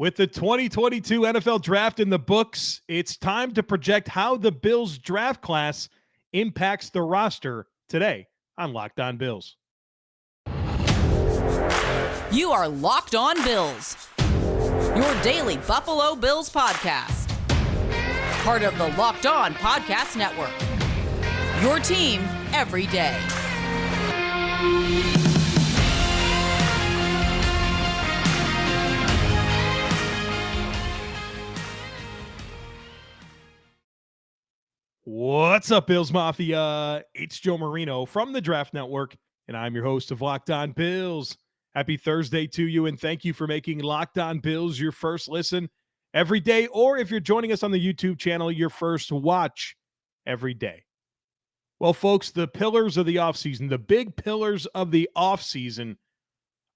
With the 2022 NFL Draft in the books, it's time to project how the Bills draft class impacts the roster today on Locked On Bills. You are Locked On Bills, your daily Buffalo Bills podcast. Part of the Locked On Podcast Network, your team every day. What's up, Bills Mafia? It's Joe Marino from the Draft Network, and I'm your host of Locked On Bills. Happy Thursday to you, and thank you for making Locked On Bills your first listen every day, or if you're joining us on the YouTube channel, your first watch every day. Well, folks, the pillars of the offseason, the big pillars of the offseason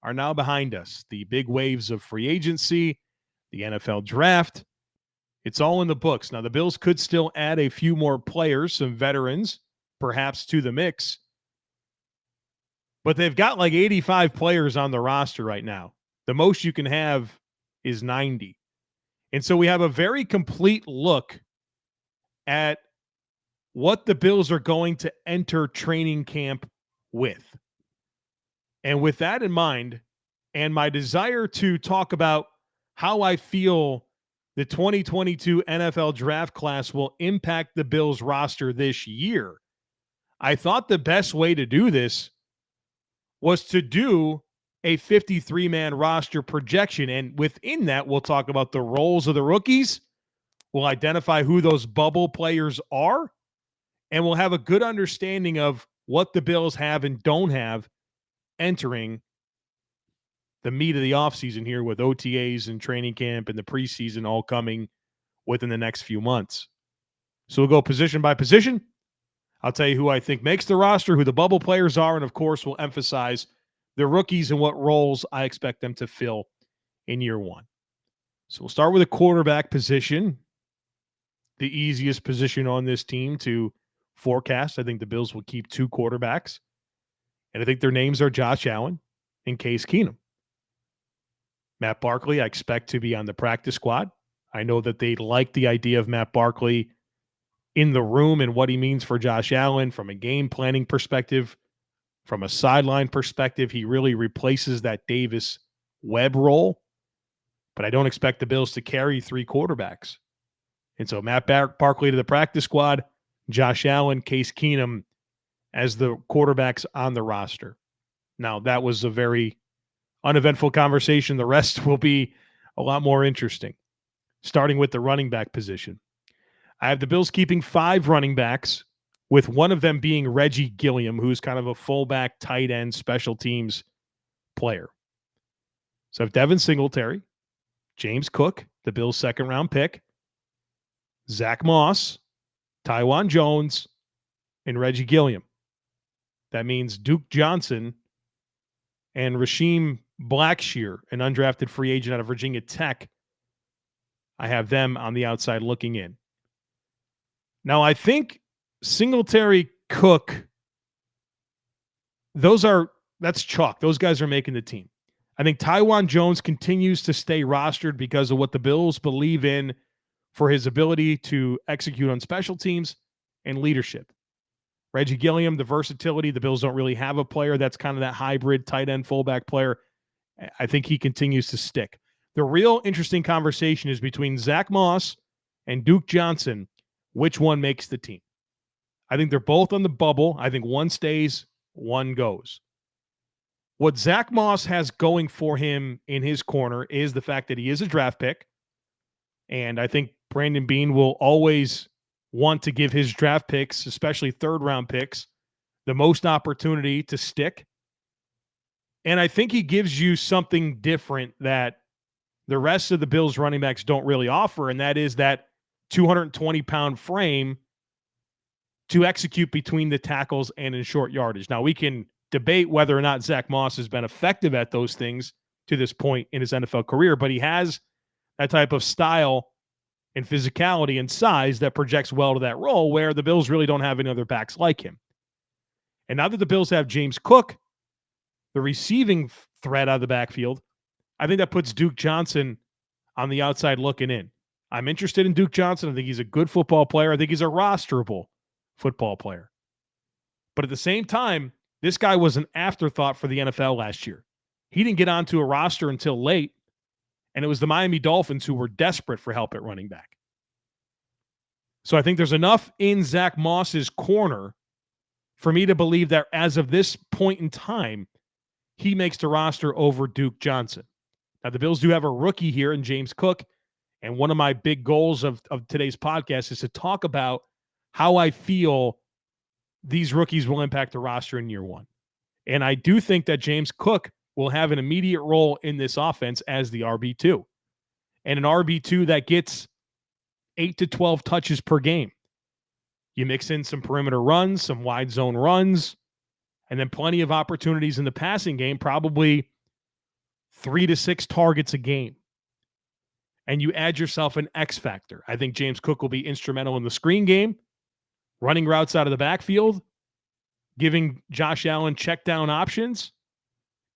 are now behind us. The big waves of free agency, the NFL Draft, it's all in the books. Now, the Bills could still add a few more players, some veterans, perhaps to the mix. But they've got like 85 players on the roster right now. The most you can have is 90. And so we have a very complete look at what the Bills are going to enter training camp with. And with that in mind, and my desire to talk about how I feel the 2022 NFL draft class will impact the Bills roster this year, I thought the best way to do this was to do a 53-man roster projection. And within that, we'll talk about the roles of the rookies. We'll identify who those bubble players are. And we'll have a good understanding of what the Bills have and don't have entering the meat of the offseason here with OTAs and training camp and the preseason all coming within the next few months. So we'll go position by position. I'll tell you who I think makes the roster, who the bubble players are, and of course we'll emphasize the rookies and what roles I expect them to fill in year one. So we'll start with the quarterback position, the easiest position on this team to forecast. I think the Bills will keep two quarterbacks, and I think their names are Josh Allen and Case Keenum. Matt Barkley, I expect to be on the practice squad. I know that they like the idea of Matt Barkley in the room and what he means for Josh Allen from a game planning perspective, from a sideline perspective. He really replaces that Davis Webb role, but I don't expect the Bills to carry three quarterbacks. And so Matt Barkley to the practice squad, Josh Allen, Case Keenum as the quarterbacks on the roster. Now, that was a very uneventful conversation. The rest will be a lot more interesting, starting with the running back position. I have the Bills keeping 5 running backs, with one of them being Reggie Gilliam, who's kind of a fullback, tight end, special teams player. So I have Devin Singletary, James Cook, the Bills' second-round pick, Zach Moss, Taiwan Jones, and Reggie Gilliam. That means Duke Johnson and Rasheem Blackshear, an undrafted free agent out of Virginia Tech. I have them on the outside looking in. Now, I think Singletary, Cook, that's chalk. Those guys are making the team. I think Taiwan Jones continues to stay rostered because of what the Bills believe in for his ability to execute on special teams and leadership. Reggie Gilliam, the versatility. The Bills don't really have a player that's kind of that hybrid tight end fullback player. I think he continues to stick. The real interesting conversation is between Zach Moss and Duke Johnson. Which one makes the team? I think they're both on the bubble. I think one stays, one goes. What Zach Moss has going for him in his corner is the fact that he is a draft pick. And I think Brandon Beane will always want to give his draft picks, especially third-round picks, the most opportunity to stick. And I think he gives you something different that the rest of the Bills running backs don't really offer, and that is that 220-pound frame to execute between the tackles and in short yardage. Now, we can debate whether or not Zach Moss has been effective at those things to this point in his NFL career, but he has that type of style and physicality and size that projects well to that role where the Bills really don't have any other backs like him. And now that the Bills have James Cook, the receiving threat out of the backfield, I think that puts Duke Johnson on the outside looking in. I'm interested in Duke Johnson. I think he's a good football player. I think he's a rosterable football player. But at the same time, this guy was an afterthought for the NFL last year. He didn't get onto a roster until late, and it was the Miami Dolphins who were desperate for help at running back. So I think there's enough in Zach Moss's corner for me to believe that as of this point in time, he makes the roster over Duke Johnson. Now, the Bills do have a rookie here in James Cook, and one of my big goals of today's podcast is to talk about how I feel these rookies will impact the roster in year one. And I do think that James Cook will have an immediate role in this offense as the RB2. And an RB2 that gets 8 to 12 touches per game. You mix in some perimeter runs, some wide zone runs, and then plenty of opportunities in the passing game, probably 3 to 6 targets a game. And you add yourself an X factor. I think James Cook will be instrumental in the screen game, running routes out of the backfield, giving Josh Allen check down options,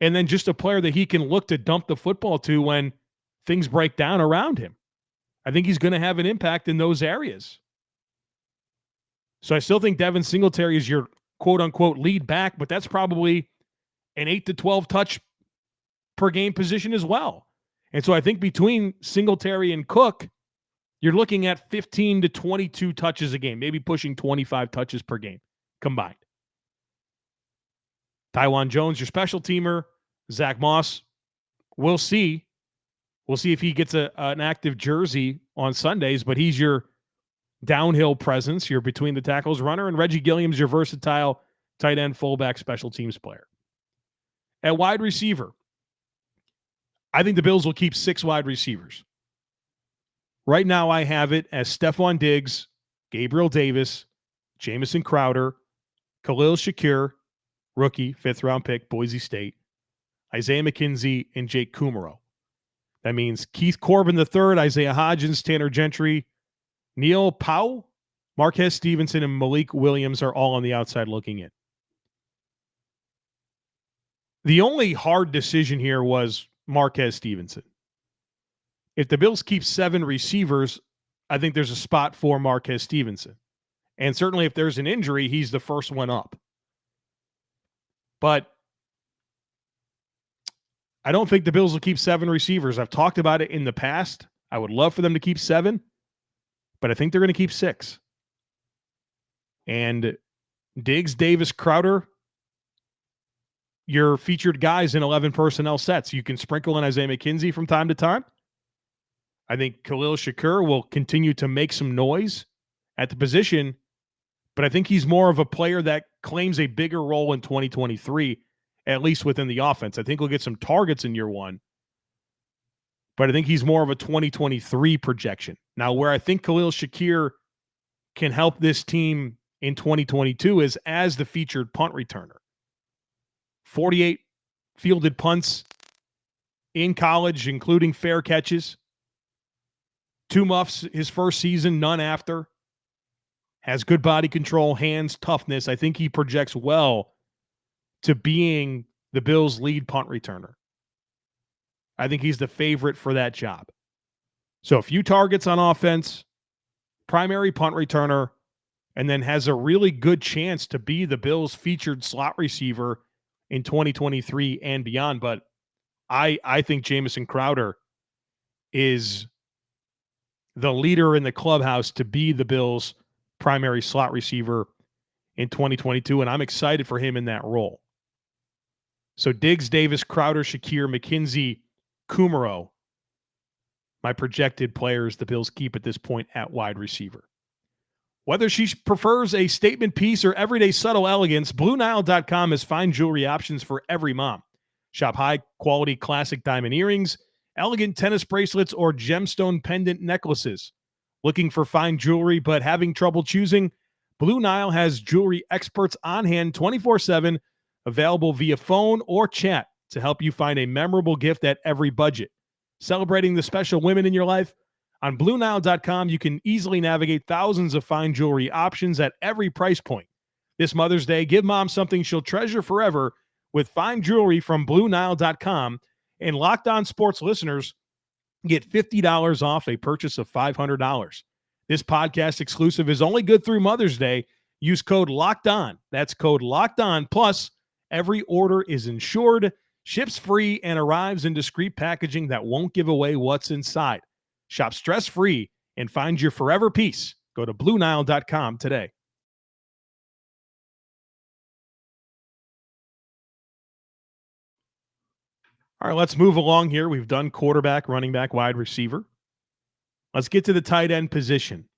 and then just a player that he can look to dump the football to when things break down around him. I think he's going to have an impact in those areas. So I still think Devin Singletary is your quote-unquote lead back, but that's probably an 8 to 12 touch per game position as well. And so I think between Singletary and Cook, you're looking at 15 to 22 touches a game, maybe pushing 25 touches per game combined. Taiwan Jones, your special teamer. Zach Moss, we'll see. We'll see if he gets an active jersey on Sundays, but he's your downhill presence, your between the tackles runner, and Reggie Gilliam's your versatile tight end, fullback, special teams player. At wide receiver, I think the Bills will keep 6 wide receivers. Right now, I have it as Stefon Diggs, Gabriel Davis, Jamison Crowder, Khalil Shakir, rookie, 5th-round pick, Boise State, Isaiah McKenzie, and Jake Kumaro. That means Keith Corbin III, Isaiah Hodgins, Tanner Gentry, Neil Powell, Marquez Stevenson, and Malik Williams are all on the outside looking in. The only hard decision here was Marquez Stevenson. If the Bills keep 7 receivers, I think there's a spot for Marquez Stevenson. And certainly if there's an injury, he's the first one up. But I don't think the Bills will keep 7 receivers. I've talked about it in the past. I would love for them to keep 7, but I think they're going to keep 6. And Diggs, Davis, Crowder, your featured guys in 11 personnel sets. You can sprinkle in Isaiah McKenzie from time to time. I think Khalil Shakir will continue to make some noise at the position, but I think he's more of a player that claims a bigger role in 2023, at least within the offense. I think we'll get some targets in year one, but I think he's more of a 2023 projection. Now, where I think Khalil Shakir can help this team in 2022 is as the featured punt returner. 48 fielded punts in college, including fair catches. 2 muffs his first season, none after. Has good body control, hands, toughness. I think he projects well to being the Bills' lead punt returner. I think he's the favorite for that job. So a few targets on offense, primary punt returner, and then has a really good chance to be the Bills' featured slot receiver in 2023 and beyond. But I think Jamison Crowder is the leader in the clubhouse to be the Bills' primary slot receiver in 2022, and I'm excited for him in that role. So Diggs, Davis, Crowder, Shakir, McKenzie, Kumaro, my projected players the Bills keep at this point at wide receiver. Whether she prefers a statement piece or everyday subtle elegance, BlueNile.com has fine jewelry options for every mom. Shop high-quality classic diamond earrings, elegant tennis bracelets, or gemstone pendant necklaces. Looking for fine jewelry but having trouble choosing? Blue Nile has jewelry experts on hand 24/7, available via phone or chat to help you find a memorable gift at every budget. Celebrating the special women in your life? On BlueNile.com, you can easily navigate thousands of fine jewelry options at every price point. This Mother's Day, give mom something she'll treasure forever with fine jewelry from BlueNile.com. And Locked On Sports listeners Get $50 off a purchase of $500. This podcast exclusive is only good through Mother's Day. Use code LOCKEDON. That's code LOCKEDON. Plus, every order is insured, ships free, and arrives in discreet packaging that won't give away what's inside. Shop stress-free and find your forever peace. Go to BlueNile.com today. All right, let's move along here. We've done quarterback, running back, wide receiver. Let's get to the tight end position.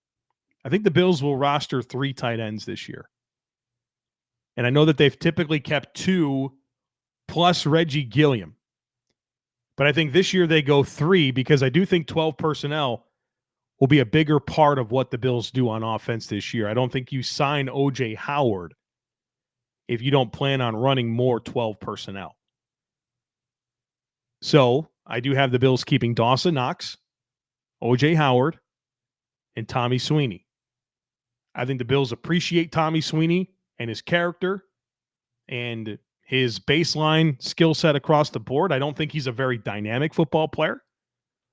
I think the Bills will roster 3 tight ends this year. And I know that they've typically kept 2 plus Reggie Gilliam. But I think this year they go 3 because I do think 12 personnel will be a bigger part of what the Bills do on offense this year. I don't think you sign O.J. Howard if you don't plan on running more 12 personnel. So I do have the Bills keeping Dawson Knox, O.J. Howard, and Tommy Sweeney. I think the Bills appreciate Tommy Sweeney and his character and his baseline skill set across the board. I don't think he's a very dynamic football player.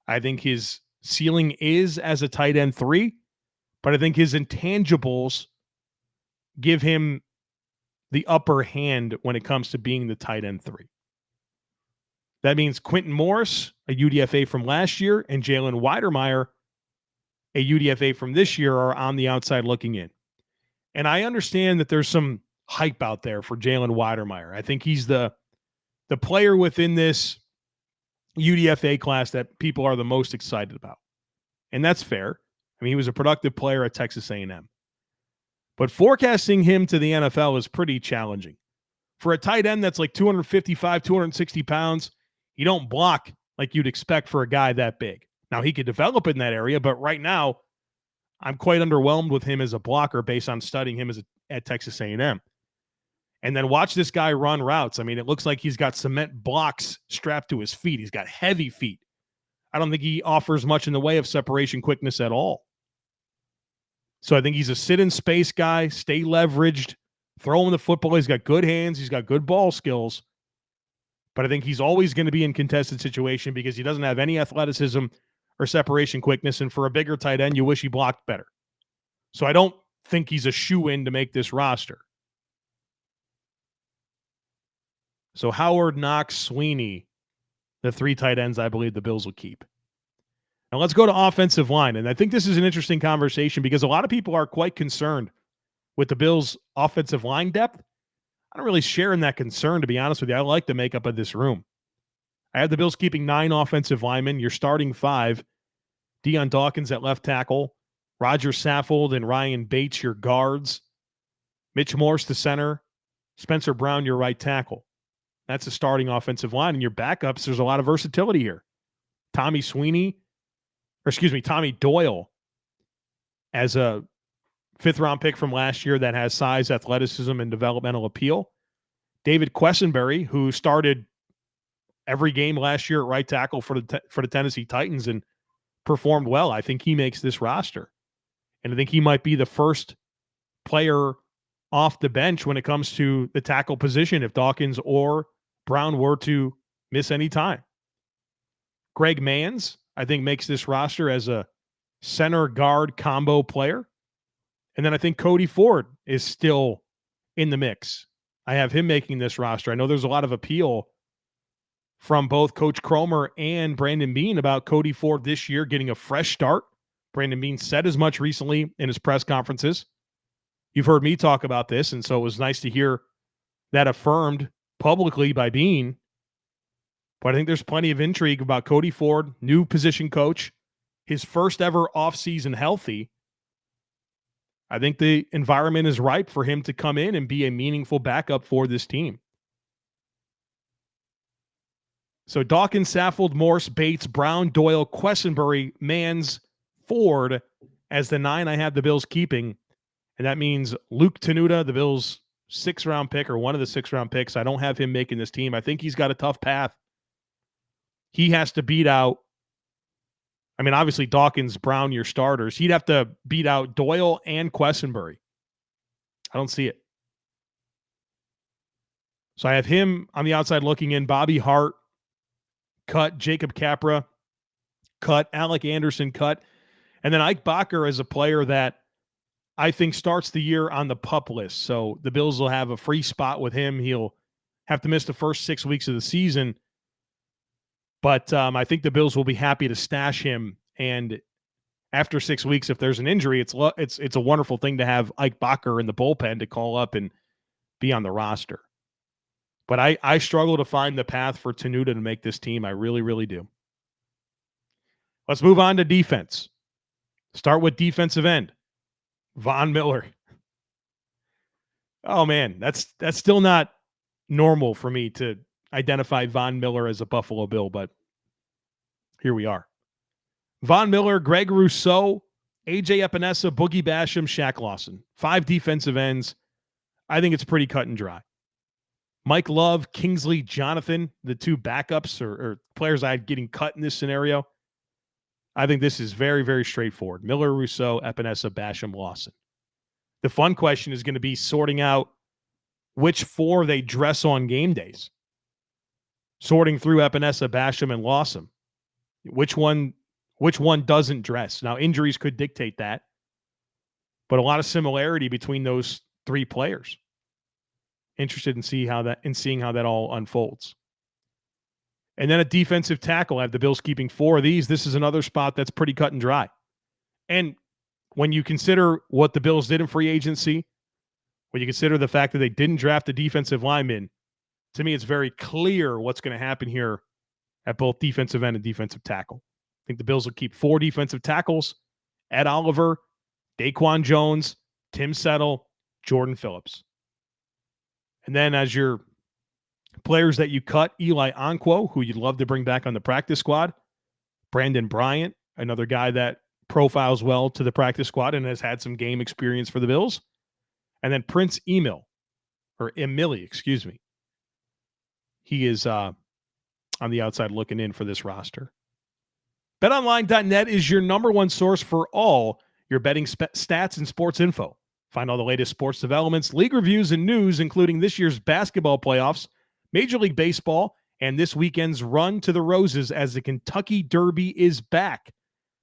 I think his ceiling is as a tight end 3, but I think his intangibles give him the upper hand when it comes to being the tight end 3. That means Quentin Morris, a UDFA from last year, and Jalen Weidermeier, a UDFA from this year, are on the outside looking in. And I understand that there's some hype out there for Jalen Weidermeier. I think he's the player within this UDFA class that people are the most excited about. And that's fair. I mean, he was a productive player at Texas A&M. But forecasting him to the NFL is pretty challenging. For a tight end that's like 255, 260 pounds, you don't block like you'd expect for a guy that big. Now, he could develop in that area, but right now, I'm quite underwhelmed with him as a blocker based on studying him at Texas A&M. And then watch this guy run routes. I mean, it looks like he's got cement blocks strapped to his feet. He's got heavy feet. I don't think he offers much in the way of separation quickness at all. So I think he's a sit-in-space guy, stay leveraged, throw him the football. He's got good hands. He's got good ball skills. But I think he's always going to be in contested situation because he doesn't have any athleticism or separation quickness. And for a bigger tight end, you wish he blocked better. So I don't think he's a shoo-in to make this roster. So Howard, Knox, Sweeney, the 3 tight ends I believe the Bills will keep. Now let's go to offensive line. And I think this is an interesting conversation because a lot of people are quite concerned with the Bills' offensive line depth. I don't really share in that concern, to be honest with you. I like the makeup of this room. I have the Bills keeping 9 offensive linemen. You're starting 5. Deion Dawkins at left tackle. Roger Saffold and Ryan Bates, your guards. Mitch Morse, the center. Spencer Brown, your right tackle. That's a starting offensive line. And your backups, there's a lot of versatility here. Tommy Doyle as a 5th-round pick from last year that has size, athleticism, and developmental appeal. David Questonberry, who started every game last year at right tackle for the Tennessee Titans and performed well. I think he makes this roster. And I think he might be the first player off the bench when it comes to the tackle position if Dawkins or Brown were to miss any time. Greg Manns, I think, makes this roster as a center guard combo player. And then I think Cody Ford is still in the mix. I have him making this roster. I know there's a lot of appeal from both Coach Cromer and Brandon Beane about Cody Ford this year getting a fresh start. Brandon Beane said as much recently in his press conferences. You've heard me talk about this, and so it was nice to hear that affirmed publicly by Beane. But I think there's plenty of intrigue about Cody Ford, new position coach, his first ever offseason healthy. I think the environment is ripe for him to come in and be a meaningful backup for this team. So Dawkins, Saffold, Morse, Bates, Brown, Doyle, Questonberry, Manns, Ford as the 9 I have the Bills keeping. And that means Luke Tenuta, the Bills' 6th-round pick or one of the 6th-round picks. I don't have him making this team. I think he's got a tough path. He has to beat out, I mean, obviously Dawkins, Brown, your starters. He'd have to beat out Doyle and Questonberry. I don't see it. So I have him on the outside looking in. Bobby Hart, cut. Jacob Capra, cut, Alec Anderson cut, and then Ike Bacher is a player that I think starts the year on the PUP list. So the Bills will have a free spot with him. He'll have to miss the first 6 weeks of the season. But I think the Bills will be happy to stash him. And after 6 weeks, if there's an injury, it's a wonderful thing to have Ike Bacher in the bullpen to call up and be on the roster. But I struggle to find the path for Tenuta to make this team. I really, really do. Let's move on to defense. Start with defensive end. Von Miller. Oh, man, that's still not normal for me to identify Von Miller as a Buffalo Bill, but here we are. Von Miller, Greg Rousseau, AJ Epinesa, Boogie Basham, Shaq Lawson. 5 defensive ends. I think it's pretty cut and dry. Mike Love, Kingsley, Jonathan, the 2 backups or players I had getting cut in this scenario. I think this is very, very straightforward. Miller, Rousseau, Epinesa, Basham, Lawson. The fun question is going to be sorting out which 4 they dress on game days. Sorting through Epinesa, Basham, and Lawson. Which one doesn't dress? Now, injuries could dictate that, but a lot of similarity between those 3 players. Interested in seeing how that all unfolds. And then a defensive tackle. I have the Bills keeping 4 of these. This is another spot that's pretty cut and dry. And when you consider what the Bills did in free agency, when you consider the fact that they didn't draft a defensive lineman, to me, it's very clear what's going to happen here at both defensive end and defensive tackle. I think the Bills will keep 4 defensive tackles: Ed Oliver, Daquan Jones, Tim Settle, Jordan Phillips. And then as your players that you cut, Eli Onquo, who you'd love to bring back on the practice squad, Brandon Bryant, another guy that profiles well to the practice squad and has had some game experience for the Bills. And then Prince Emili. He is on the outside looking in for this roster. BetOnline.net is your number one source for all your betting stats and sports info. Find all the latest sports developments, league reviews, and news, including this year's basketball playoffs, Major League Baseball, and this weekend's run to the Roses as the Kentucky Derby is back.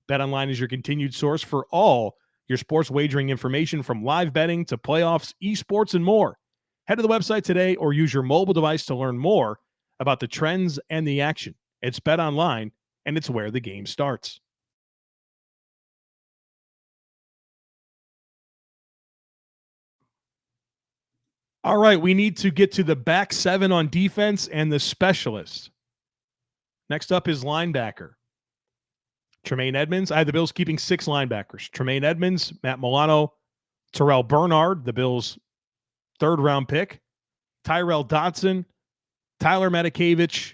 BetOnline is your continued source for all your sports wagering information, from live betting to playoffs, esports, and more. Head to the website today or use your mobile device to learn more about the trends and the action. It's BetOnline, and it's where the game starts. All right, we need to get to the back 7 on defense and the specialist. Next up is linebacker. Tremaine Edmonds. I have the Bills keeping 6 linebackers. Tremaine Edmonds, Matt Milano, Terrell Bernard, the Bills' 3rd-round pick, Tyrell Dodson, Tyler Matakevich,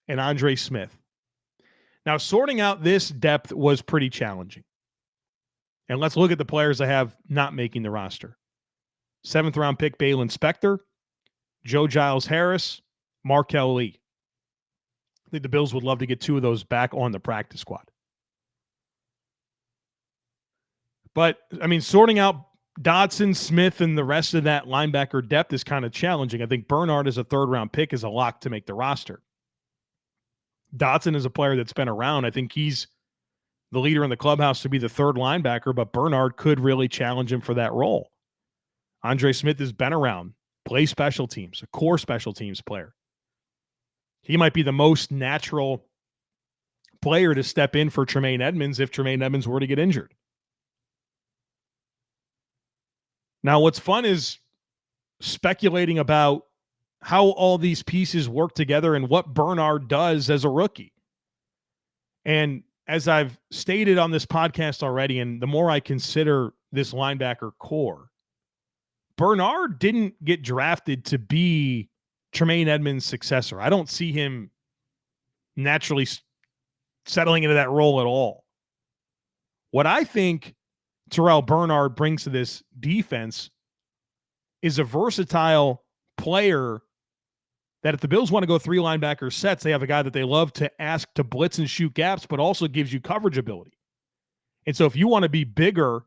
and Andre Smith. Now, sorting out this depth was pretty challenging. And let's look at the players I have not making the roster. 7th-round pick Balin Spector, Joe Giles Harris, Markel Lee. I think the Bills would love to get 2 of those back on the practice squad. But, I mean, sorting out Dodson, Smith, and the rest of that linebacker depth is kind of challenging. I think Bernard as a 3rd-round pick is a lock to make the roster. Dodson is a player that's been around. I think he's the leader in the clubhouse to be the 3rd linebacker, but Bernard could really challenge him for that role. Andre Smith has been around, plays special teams, a core special teams player. He might be the most natural player to step in for Tremaine Edmonds if Tremaine Edmonds were to get injured. Now, what's fun is speculating about how all these pieces work together and what Bernard does as a rookie. And as I've stated on this podcast already, and the more I consider this linebacker core, Bernard didn't get drafted to be Tremaine Edmonds' successor. I don't see him naturally settling into that role at all. What I think Terrell Bernard brings to this defense is a versatile player that if the Bills want to go 3 linebacker sets, they have a guy that they love to ask to blitz and shoot gaps, but also gives you coverage ability. And so if you want to be bigger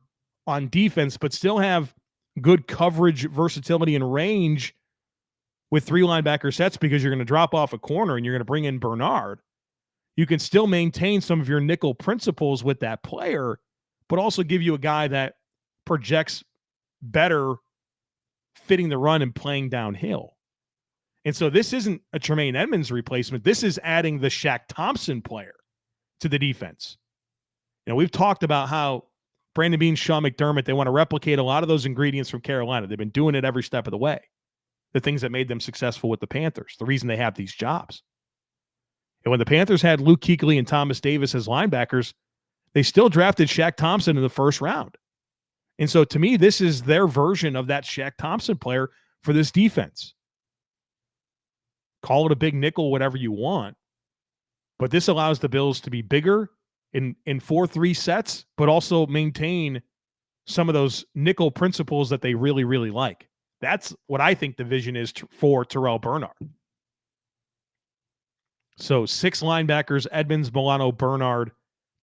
on defense, but still have good coverage, versatility, and range with 3 linebacker sets because you're going to drop off a corner and you're going to bring in Bernard, you can still maintain some of your nickel principles with that player, but also give you a guy that projects better fitting the run and playing downhill. And so this isn't a Tremaine Edmonds replacement. This is adding the Shaq Thompson player to the defense. We've talked about how Brandon Beane, Sean McDermott, they want to replicate a lot of those ingredients from Carolina. They've been doing it every step of the way. The things that made them successful with the Panthers, the reason they have these jobs. And when the Panthers had Luke Kuechly and Thomas Davis as linebackers, they still drafted Shaq Thompson in the first round. And so to me, this is their version of that Shaq Thompson player for this defense. Call it a big nickel, whatever you want. But this allows the Bills to be bigger in 4-3 sets, but also maintain some of those nickel principles that they really, really like. That's what I think the vision is for Terrell Bernard. So 6 linebackers, Edmonds, Milano, Bernard,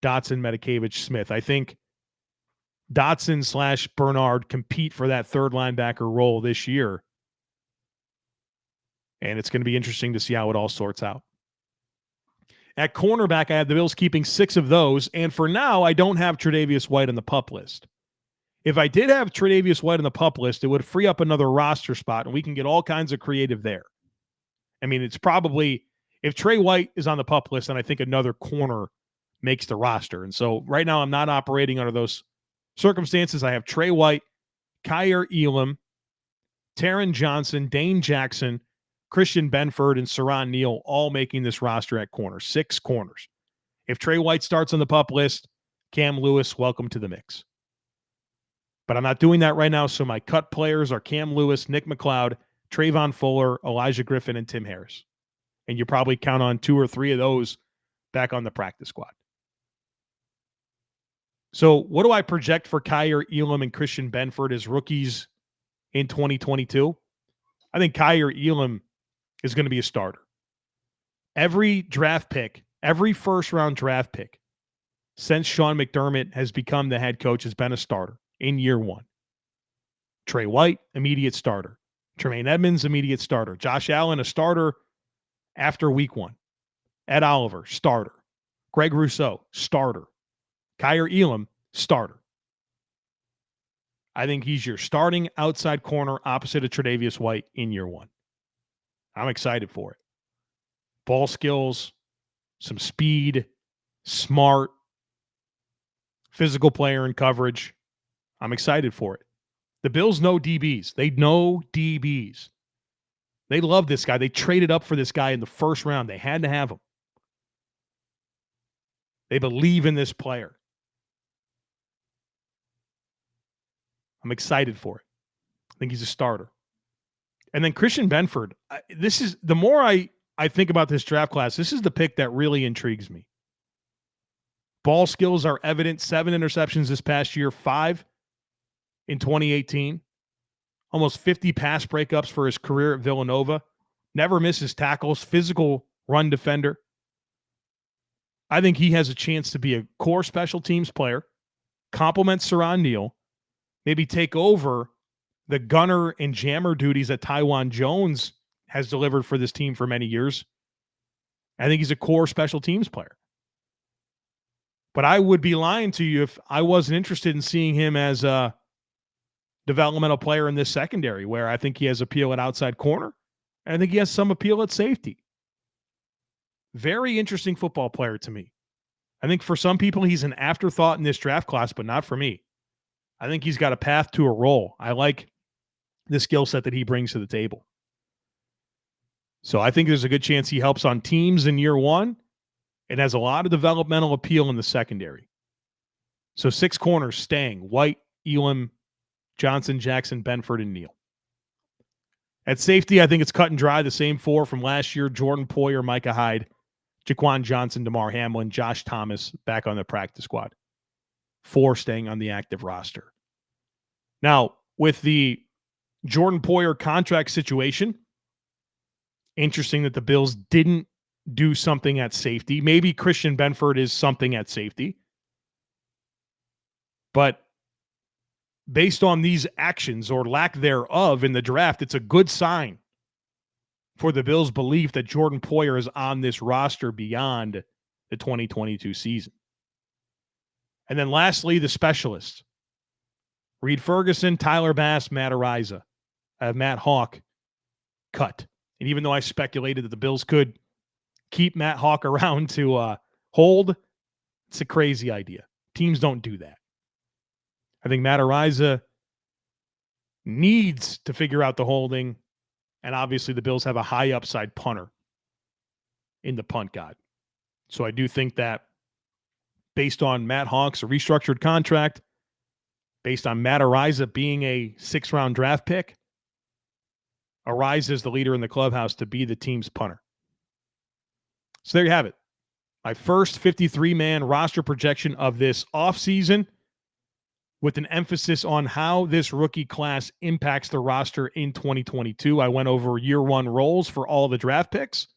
Dotson, Medikevich, Smith. I think Dotson / Bernard compete for that third linebacker role this year. And it's going to be interesting to see how it all sorts out. At cornerback, I have the Bills keeping 6 of those. And for now, I don't have Tre'Davious White on the PUP list. If I did have Tre'Davious White on the PUP list, it would free up another roster spot, and we can get all kinds of creative there. I mean, it's probably, if Trey White is on the PUP list, then I think another corner makes the roster. And so right now, I'm not operating under those circumstances. I have Trey White, Kaiir Elam, Taron Johnson, Dane Jackson, Christian Benford, and Saran Neal all making this roster at corner. 6 corners. If Trey White starts on the PUP list, Cam Lewis, welcome to the mix. But I'm not doing that right now, so my cut players are Cam Lewis, Nick McLeod, Trayvon Fuller, Elijah Griffin, and Tim Harris. And you probably count on 2 or 3 of those back on the practice squad. So what do I project for Kaiir Elam and Christian Benford as rookies in 2022? I think Kaiir Elam is going to be a starter. Every draft pick, every first-round draft pick since Sean McDermott has become the head coach has been a starter in year 1. Trey White, immediate starter. Tremaine Edmonds, immediate starter. Josh Allen, a starter after week 1. Ed Oliver, starter. Greg Rousseau, starter. Kaiir Elam, starter. I think he's your starting outside corner opposite of Tre'Davious White in year 1. I'm excited for it. Ball skills, some speed, smart, physical player in coverage. I'm excited for it. The Bills know DBs. They know DBs. They love this guy. They traded up for this guy in the first round. They had to have him. They believe in this player. I'm excited for it. I think he's a starter. And then Christian Benford, this is the more I think about this draft class, this is the pick that really intrigues me. Ball skills are evident. 7 interceptions this past year, 5 in 2018. Almost 50 pass breakups for his career at Villanova. Never misses tackles. Physical run defender. I think he has a chance to be a core special teams player. Complement Saran Neal. Maybe take over the gunner and jammer duties that Taiwan Jones has delivered for this team for many years. I think he's a core special teams player. But I would be lying to you if I wasn't interested in seeing him as a developmental player in this secondary, where I think he has appeal at outside corner, and I think he has some appeal at safety. Very interesting football player to me. I think for some people, he's an afterthought in this draft class, but not for me. I think he's got a path to a role. I like the skill set that he brings to the table. So I think there's a good chance he helps on teams in year 1 and has a lot of developmental appeal in the secondary. So 6 corners staying: White, Elam, Johnson, Jackson, Benford, and Neal. At safety, I think it's cut and dry. The same 4 from last year: Jordan Poyer, Micah Hyde, Jaquan Johnson, DeMar Hamlin, Josh Thomas back on the practice squad. 4 staying on the active roster. Now, with the Jordan Poyer contract situation, interesting that the Bills didn't do something at safety. Maybe Christian Benford is something at safety. But based on these actions or lack thereof in the draft, it's a good sign for the Bills' belief that Jordan Poyer is on this roster beyond the 2022 season. And then lastly, the specialists. Reed Ferguson, Tyler Bass, Matt Ariza. I have Matt Hawk cut. And even though I speculated that the Bills could keep Matt Hawk around to hold, it's a crazy idea. Teams don't do that. I think Matt Ariza needs to figure out the holding. And obviously the Bills have a high upside punter in the punt god. So I do think that based on Matt Hawk's restructured contract, based on Matt Ariza being a 6th-round draft pick, Ariza is the leader in the clubhouse to be the team's punter. So there you have it. My first 53-man roster projection of this offseason with an emphasis on how this rookie class impacts the roster in 2022. I went over year one roles for all the draft picks,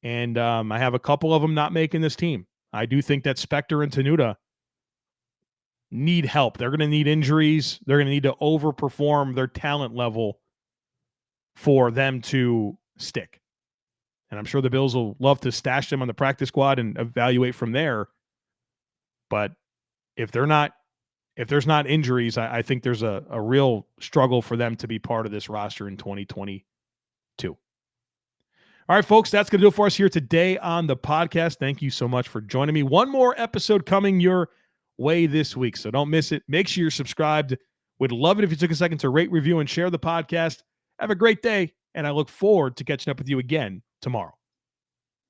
and I have a couple of them not making this team. I do think that Spector and Tenuta need help. They're going to need injuries. They're going to need to overperform their talent level for them to stick. And I'm sure the Bills will love to stash them on the practice squad and evaluate from there. But if there's not injuries, I think there's a real struggle for them to be part of this roster in 2022. All right, folks, that's going to do it for us here today on the podcast. Thank you so much for joining me. One more episode coming your way this week, so don't miss it. Make sure you're subscribed. Would love it if you took a second to rate, review, and share the podcast. Have a great day, and I look forward to catching up with you again tomorrow.